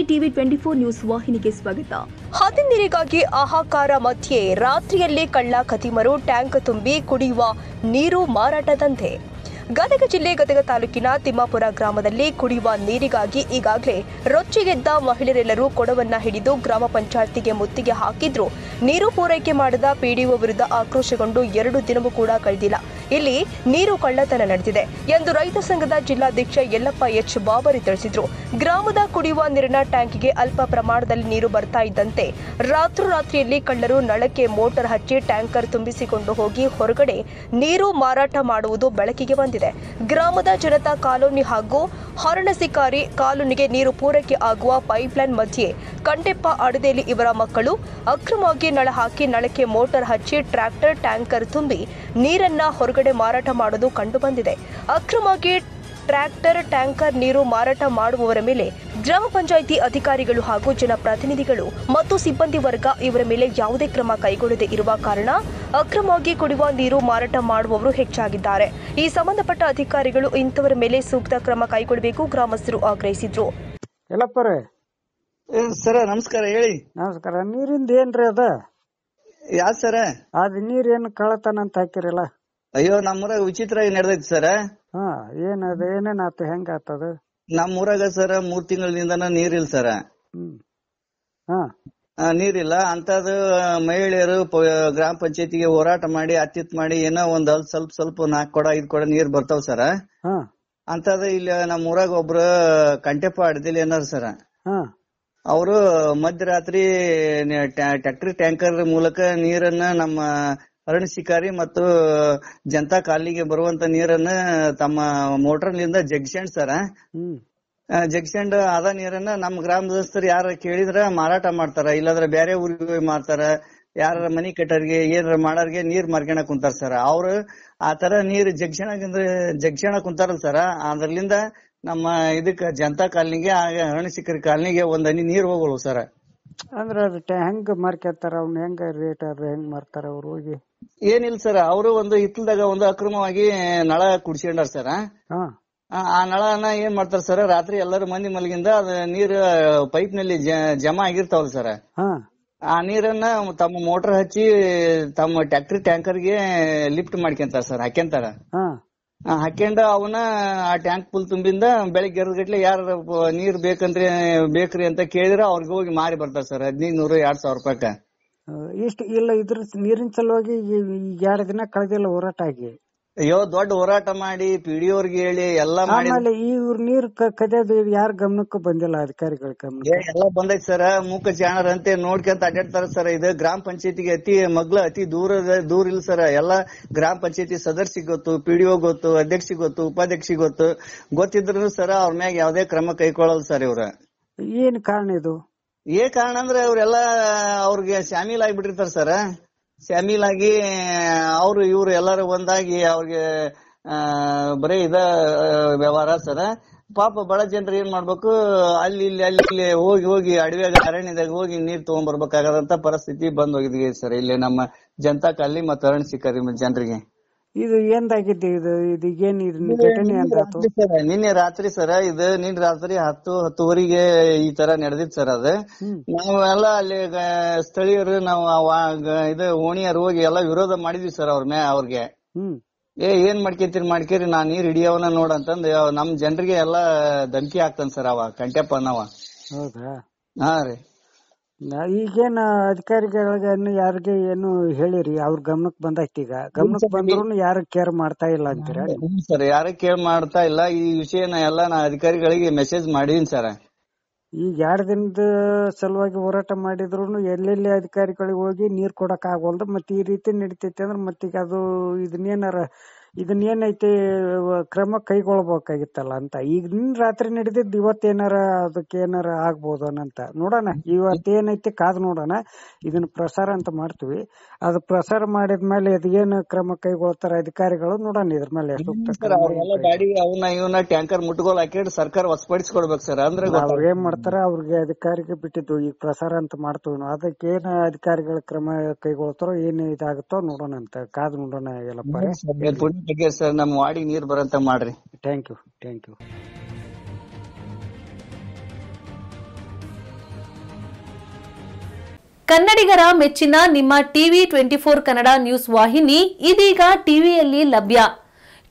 TV 24 news ವಾಹಿನಿಗೆ ಸ್ವಾಗತ. ಹದಿ ನೀರಿಗಾಗಿ ಹಾಹಾಕಾರ ಮಧ್ಯೆ ರಾತ್ರಿಯಲ್ಲಿ ಕಳ್ಳ ಖದೀಮರು ಟ್ಯಾಂಕ್ ತುಂಬಿ ಕುಡಿಯುವ ನೀರು ಮಾರಾಟದಂತೆ. ಗದಗ ಜಿಲ್ಲೆ ಗದಗ ತಾಲೂಕಿನ ತಿಮ್ಮಾಪುರ ಗ್ರಾಮದಲ್ಲಿ ಕುಡಿಯುವ ನೀರಿಗಾಗಿ ಈಗಾಗಲೇ ರೊಚ್ಚಿಗೆದ್ದ ಮಹಿಳೆಯರೆಲ್ಲರೂ ಕೊಡವನ್ನ ಹಿಡಿದು ಗ್ರಾಮ ಪಂಚಾಯತಿಗೆ ಮುತ್ತಿಗೆ ಹಾಕಿದ್ರು. ನೀರು ಪೂರೈಕೆ ಮಾಡದ ಪಿಡಿಒ ವಿರುದ್ಧ ಆಕ್ರೋಶಗೊಂಡು 2 ದಿನವೂ ಕೂಡ ಕಳೆದಿಲ್ಲ. ಇಲ್ಲಿ ನೀರು ಕಳ್ಳತನ ನಡೆದಿದೆ ಎಂದು ರೈತ ಸಂಘದ ಜಿಲ್ಲಾಧ್ಯಕ್ಷ ಯಲ್ಲಪ್ಪ ಎಚ್ ಬಾಬರಿ ತಿಳಿಸಿದರು. ಗ್ರಾಮದ ಕುಡಿಯುವ ನೀರಿನ ಟ್ಯಾಂಕಿಗೆ ಅಲ್ಪ ಪ್ರಮಾಣದಲ್ಲಿ ನೀರು ಬರ್ತಾ ಇದ್ದಂತೆ ರಾತ್ರಿಯಲ್ಲಿ ಕಳ್ಳರು ನಳಕ್ಕೆ ಮೋಟಾರ್ ಹಚ್ಚಿ ಟ್ಯಾಂಕರ್ ತುಂಬಿಸಿಕೊಂಡು ಹೋಗಿ ಹೊರಗಡೆ ನೀರು ಮಾರಾಟ ಮಾಡುವುದು ಬೆಳಕಿಗೆ ಬಂದಿದೆ. ಗ್ರಾಮದ ಜನತಾ ಕಾಲೋನಿ ಹಾಗೂ ಹರಣಸಿಕಾರಿ ಕಾಲೋನಿಗೆ ನೀರು ಪೂರೈಕೆ ಆಗುವ ಪೈಪ್ಲೈನ್ ಮಧ್ಯೆ ಕಂಡೆಪ್ಪ ಅಡದೇಲಿ ಇವರ ಮಕ್ಕಳು ಅಕ್ರಮವಾಗಿ ನಳ ಹಾಕಿ ನಳಕ್ಕೆ ಮೋಟಾರ್ ಹಚ್ಚಿ ಟ್ರ್ಯಾಕ್ಟರ್ ಟ್ಯಾಂಕರ್ ತುಂಬಿ ನೀರನ್ನ ಹೊರಗಡೆ ಮಾರಾಟ ಮಾಡೋದು ಕಂಡುಬಂದಿದೆ. ಅಕ್ರಮವಾಗಿ ಟ್ರ್ಯಾಕ್ಟರ್ ಟ್ಯಾಂಕರ್ ನೀರು ಮಾರಾಟ ಮಾಡುವವರ ಮೇಲೆ ಗ್ರಾಮ ಪಂಚಾಯಿತಿ ಅಧಿಕಾರಿಗಳು ಹಾಗೂ ಜನಪ್ರತಿನಿಧಿಗಳು ಮತ್ತು ಸಿಬ್ಬಂದಿ ವರ್ಗ ಇವರ ಮೇಲೆ ಯಾವುದೇ ಕ್ರಮ ಕೈಗೊಳ್ಳದೇ ಇರುವ ಕಾರಣ ಅಕ್ರಮವಾಗಿ ಕುಡಿಯುವ ನೀರು ಮಾರಾಟ ಮಾಡುವವರು ಹೆಚ್ಚಾಗಿದ್ದಾರೆ. ಈ ಸಂಬಂಧಪಟ್ಟ ಅಧಿಕಾರಿಗಳು ಇಂಥವರ ಮೇಲೆ ಸೂಕ್ತ ಕ್ರಮ ಕೈಗೊಳ್ಳಬೇಕು ಗ್ರಾಮಸ್ಥರು ಆಗ್ರಹಿಸಿದ್ರು. ಸರ ನಮಸ್ಕಾರ. ಹೇಳಿ. ನಮಸ್ಕಾರ. ನೀರಿಂದ ಏನ್ರಿ ಅದ? ಯಾವ್ದು ಸರ? ಅದ್ ನೀರ್ ಏನ್ ಕಳತನ ಅಂತ ಹಾಕಿರಲ್ಲ? ಅಯ್ಯೋ ನಮ್ಮೂರಾಗ ವಿಚಿತ್ರ ನಡೆದೈತಿ ಸರ. ಏನದ? ಏನೇನಾತ? ಹೆಂಗ ಆತದ? ನಮ್ಮೂರಾಗ ಸರ 3 ತಿಂಗಳಿಂದ ನೀರಿಲ್ಲ ಸರ. ನೀರಿಲ್ಲ ಅಂತದ ಮಹಿಳೆಯರು ಗ್ರಾಮ ಪಂಚಾಯತಿಗೆ ಹೋರಾಟ ಮಾಡಿ ಅತ್ತಿತ್ ಮಾಡಿ ಏನೋ ಒಂದ್ ಸ್ವಲ್ಪ 4 ಕೊಡ 5 ಕೊಡ ನೀರ್ ಬರ್ತಾವ ಸರ. ಅಂತದ ಇಲ್ಲಿ ನಮ್ಮೂರಾಗ ಒಬ್ರು ಕಂಟೆಪ್ಪ ಅಡ್ದಿಲ್ ಏನಾರ ಸರ. ಅವರು ಮಧ್ಯರಾತ್ರಿ ಟ್ರ್ಯಾಕ್ಟರ್ ಟ್ಯಾಂಕರ್ ಮೂಲಕ ನೀರನ್ನ ನಮ್ಮ ಅರಣ್ಯ ಶಿಕಾರಿ ಮತ್ತು ಜನತಾ ಕಾಲನಿಗೆ ಬರುವಂತ ನೀರನ್ನ ತಮ್ಮ ಮೋಟರ್ನಿಂದ ಜಗ್ಸಂಡ್ ಸರ. ಜಗ್ಸಂಡ್ ಅದ ನೀರನ್ನ ನಮ್ಮ ಗ್ರಾಮದಸ್ಥರು ಯಾರ ಕೇಳಿದ್ರ ಮಾರಾಟ ಮಾಡ್ತಾರ, ಇಲ್ಲಾಂದ್ರೆ ಬೇರೆ ಊರಿಗೆ ಹೋಗಿ ಮಾರ್ತಾರ. ಯಾರ ಮನಿ ಕಟ್ಟೋರ್ಗೆ ಏನಾರ ಮಾಡೋರ್ಗೆ ನೀರ್ ಮಾರ್ಕೊಂಡ ಕುಂತಾರ ಸರ. ಅವ್ರು ಆ ತರ ನೀರ್ ಜಗ್ಸಣ ಕುಂತಾರಲ್ಲ ಸರ. ಅದ್ರಲಿಂದ ನಮ್ಮ ಇದಕ್ಕ ಜನತಾ ಕಾಲನಿಗೆ ಅರಣ್ಯ ಶಿಕಾರಿ ಕಾಲನಿಗೆ ಒಂದ್ ಹನಿ ನೀರ್ ಹೋಗಲು ಸರ. ಅಂದ್ರ ಹೆಂಗ್ ಮಾರ್ಕೆತಾರ? ಅವ್ನ ಹೆಂಗ ರೇಟ್ ಹೆಂಗ್ ಮಾರ್ತಾರ ಅವ್ರು? ಹೋಗಿ ಏನಿಲ್ಲ ಸರ್, ಅವರು ಒಂದು ಹಿತ್ತಲದಾಗ ಒಂದು ಅಕ್ರಮವಾಗಿ ನಳ ಕುಡ್ಸ್ಕೊಂಡಾರ ಸರ. ಆ ನಳನ ಏನ್ ಮಾಡ್ತಾರ ಸರ್, ರಾತ್ರಿ ಎಲ್ಲರೂ ಮಂದಿ ಮಲಗಿಂದ ಅದ ನೀರ್ ಪೈಪ್ ನಲ್ಲಿ ಜಮಾ ಆಗಿರ್ತಾವಲ್ಲ ಸರ. ಆ ನೀರನ್ನ ತಮ್ಮ ಮೋಟರ್ ಹಚ್ಚಿ ತಮ್ಮ ಟ್ರ್ಯಾಕ್ಟರ್ ಟ್ಯಾಂಕರ್ಗೆ ಲಿಫ್ಟ್ ಮಾಡ್ಕೊಂತಾರ ಸರ್, ಹಾಕ್ಯಂತಾರ. ಹಾಕ್ಯಂಡ ಅವನ್ನ ಆ ಟ್ಯಾಂಕ್ ಫುಲ್ ತುಂಬಿಂದ ಬೆಳಿಗ್ಗೆ 2 ಗಂಟೆ ಯಾರ ನೀರ್ ಬೇಕ್ರಿ ಅಂತ ಕೇಳಿದ್ರೆ ಅವ್ರಿಗೆ ಹೋಗಿ ಮಾರಿ ಬರ್ತಾರ ಸರ್ 1500-2000 ರೂಪಾಯಿಕ. ಇಷ್ಟ ಇಲ್ಲ ಇದ್ರ ನೀರಿನ ಸಲುವಾಗಿ 2 ದಿನ ಕಳೆದಿಲ್ಲ ಹೋರಾಟ ಆಗಿ. ಅಯ್ಯೋ ದೊಡ್ಡ ಹೋರಾಟ ಮಾಡಿ ಪಿಡಿಯೋರ್ಗೆ ಹೇಳಿ ಎಲ್ಲಾ ಮಾಡಿ ಇವ್ರ ನೀರ್ ಕದಿಯೋದು ಯಾರ ಗಮನಕ್ಕೂ ಬಂದಿಲ್ಲ, ಅಧಿಕಾರಿಗಳ ಗಮನ ಎಲ್ಲ ಬಂದೈತಿ ಸರ್. ಮೂಕ ಜಾಣರಂತೆ ನೋಡ್ಕೊಂತ ಅಡ್ಡಾಡ್ತಾರ ಸರ್. ಇದು ಗ್ರಾಮ ಪಂಚಾಯತಿಗೆ ಅತಿ ದೂರ ಇಲ್ಲ ಸರ್. ಎಲ್ಲಾ ಗ್ರಾಮ ಪಂಚಾಯತಿ ಸದಸ್ಯರಿಗೆ ಗೊತ್ತು, ಪಿಡಿಒ ಗೊತ್ತು, ಅಧ್ಯಕ್ಷಿಗೆ ಗೊತ್ತು, ಉಪಾಧ್ಯಕ್ಷಿಗೆ ಗೊತ್ತಿದ್ರು ಸರ್ ಅವ್ರ ಮ್ಯಾಗ ಯಾವ್ದೇ ಕ್ರಮ ಕೈಗೊಳ್ಳಲ್ಲ ಸರ್ ಇವ್ರ. ಏನ್ ಕಾರಣ ಇದು? ಕಾರಣ ಅಂದ್ರೆ ಅವ್ರೆಲ್ಲಾ ಅವ್ರಿಗೆ ಶಾಮೀಲ್ ಆಗಿಬಿಟ್ಟಿರ್ತಾರ ಸರ್. ಶಾಮೀಲ್ ಆಗಿ ಅವ್ರು ಇವ್ರು ಎಲ್ಲಾರು ಒಂದಾಗಿ ಅವ್ರಿಗೆ ಬರೀ ವ್ಯವಹಾರ ಸರ. ಪಾಪ ಬಡ ಜನರು ಏನ್ ಮಾಡ್ಬೇಕು, ಅಲ್ಲಿ ಹೋಗಿ ಅಡವ್ಯಾಗ ಅರಣ್ಯದಾಗ ಹೋಗಿ ನೀರ್ ತಗೊಂಡ್ ಬರ್ಬೇಕಾಗದಂತ ಪರಿಸ್ಥಿತಿ ಬಂದ್ ಹೋಗಿದ್ವಿ ಸರ್ ಇಲ್ಲಿ ನಮ್ಮ ಜನತಾ ಕಾಲನಿ ಮತ್ತು ಅರಣ್ಯ ಶಿಕಾರಿ ಜನರಿಗೆ. ಇದು ಎಂದಾಗಿದ್ದು? ಇದು ಏನ್ ಘಟನೆ ಅಂತ ನಿನ್ನೆ ರಾತ್ರಿ ಸರ. ನಿನ್ನೆ ರಾತ್ರಿ 10-10:30 ಈ ತರ ನಡೆದಿತ್ತು ಸರ್. ಅದು ನಾವೆಲ್ಲ ಅಲ್ಲಿ ಸ್ಥಳೀಯರು ನಾವು ಓಣಿಯರು ಹೋಗಿ ಎಲ್ಲಾ ವಿರೋಧ ಮಾಡಿದ್ವಿ ಸರ್ ಅವ್ರಿಗೆ. ಏನ್ ಮಾಡ್ಕೇರಿ ನಾ ನೀರ್ ಹಿಡಿಯವನ ನೋಡಂತಂದ್ ನಮ್ ಜನರಿಗೆ ಎಲ್ಲಾ ಧಮಕಿ ಹಾಕ್ತಾನ ಸರ್ ಅವ ಕಂಟೆಪ್ಪ ಅನ್ನವ. ಹೌದಾ? ಹಾ ರೀ. ಈಗೇನ ಅಧಿಕಾರಿಗಳಿಗೆ ಯಾರಿಗೆ ಏನು ಹೇಳಿರಿ? ಅವ್ರ ಗಮನಕ್ ಬಂದೈತಿ? ಈಗ ಗಮನಕ್ ಬಂದ್ರು ಯಾರು ಕೇರ್ ಮಾಡ್ತಾ ಇಲ್ಲ ಅಂತೀರಾ ಸರ್? ಯಾರು ಕೇರ್ ಮಾಡ್ತಾ ಇಲ್ಲ. ಈ ವಿಷಯನ ಎಲ್ಲಾ ನಾ ಅಧಿಕಾರಿಗಳಿಗೆ ಮೆಸೇಜ್ ಮಾಡಿದೀನಿ ಸರ್. ಈಗ 2 ದಿನದ ಸಲುವಾಗಿ ಹೋರಾಟ ಮಾಡಿದ್ರು ಎಲ್ಲೆಲ್ಲಿ ಅಧಿಕಾರಿಗಳಿಗೆ ಹೋಗಿ ನೀರ್ ಕೊಡಕ್ ಆಗೋಲ್ದು. ಮತ್ತೆ ಈ ರೀತಿ ನಡಿತೈತಿ ಅಂದ್ರೆ ಮತ್ತೀಗ ಅದು ಇದನ್ನೇನೈತಿ ಕ್ರಮ ಕೈಗೊಳ್ಬೇಕಾಗಿತ್ತಲ್ಲ ಅಂತ. ಈಗ ರಾತ್ರಿ ನಡೆದಿದ್ದು ಇವತ್ತೇನಾರ ಅದಕ್ಕೆ ಏನಾರ ಆಗ್ಬೋದು ಅಂತ ನೋಡೋಣ. ಇವತ್ತೇನೈತಿ ಕಾದ್ ನೋಡೋಣ. ಇದನ್ನ ಪ್ರಸಾರ ಅಂತ ಮಾಡ್ತೀವಿ. ಅದು ಪ್ರಸಾರ ಮಾಡಿದ್ಮೇಲೆ ಅದೇನು ಕ್ರಮ ಕೈಗೊಳ್ತಾರ ಅಧಿಕಾರಿಗಳು ನೋಡೋಣ. ಇದ್ರ ಮೇಲೆ ಗಾಡಿ ಇವನ್ನ ಟ್ಯಾಂಕರ್ ಮುಟ್ಗೋಲ್ ಹಾಕಿ ಸರ್ಕಾರ ವಸಪಡಿಸ್ಕೊಡ್ಬೇಕು ಸರ್. ಅಂದ್ರೆ ಅವ್ರ ಏನ್ ಮಾಡ್ತಾರ ಅವ್ರಿಗೆ ಅಧಿಕಾರಿಗೆ ಬಿಟ್ಟಿದ್ದು. ಈಗ ಪ್ರಸಾರ ಅಂತ ಮಾಡ್ತೀವಿ ನಾವು. ಅದಕ್ಕೆ ಏನ್ ಅಧಿಕಾರಿಗಳ ಕ್ರಮ ಕೈಗೊಳ್ತಾರೋ ಏನ್ ಇದಾಗುತ್ತೋ ನೋಡೋಣ ಅಂತ ಕಾದ್ ನೋಡೋಣ. ಎಲ್ಲಪ್ಪ ಸರ್ ನಮ್ಮ ವಾಡಿಗೆ ನೀರ್ ಬರಂತ ಮಾಡ್ರಿ. Thank you. ಕನ್ನಡಿಗರ ಮೆಚ್ಚಿನ ನಿಮ್ಮ ಟಿವಿ 24 ಕನ್ನಡ ನ್ಯೂಸ್ ವಾಹಿನಿ ಇದೀಗ ಟಿವಿಯಲ್ಲಿ ಲಭ್ಯ.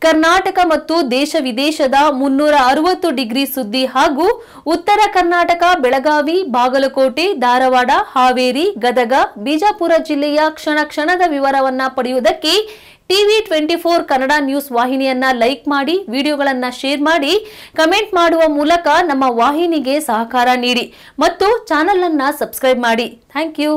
ಕರ್ನಾಟಕ ಮತ್ತು ದೇಶ ವಿದೇಶದ 360 ಡಿಗ್ರಿ ಸುದ್ದಿ ಹಾಗೂ ಉತ್ತರ ಕರ್ನಾಟಕ, ಬೆಳಗಾವಿ, ಬಾಗಲಕೋಟೆ, ಧಾರವಾಡ, ಹಾವೇರಿ, ಗದಗ, ಬಿಜಾಪುರ ಜಿಲ್ಲೆಯ ಕ್ಷಣ ಕ್ಷಣದ ವಿವರವನ್ನ ಪಡೆಯುವುದಕ್ಕೆ ಟಿವಿ 24 ಕನ್ನಡ ನ್ಯೂಸ್ ವಾಹಿನಿಯನ್ನ ಲೈಕ್ ಮಾಡಿ, ವಿಡಿಯೋಗಳನ್ನ ಶೇರ್ ಮಾಡಿ, ಕಮೆಂಟ್ ಮಾಡುವ ಮೂಲಕ ನಮ್ಮ ವಾಹಿನಿಗೆ ಸಹಕಾರ ನೀಡಿ ಮತ್ತು ಚಾನೆಲ್ ಅನ್ನ ಸಬ್ಸ್ಕ್ರೈಬ್ ಮಾಡಿ. Thank you.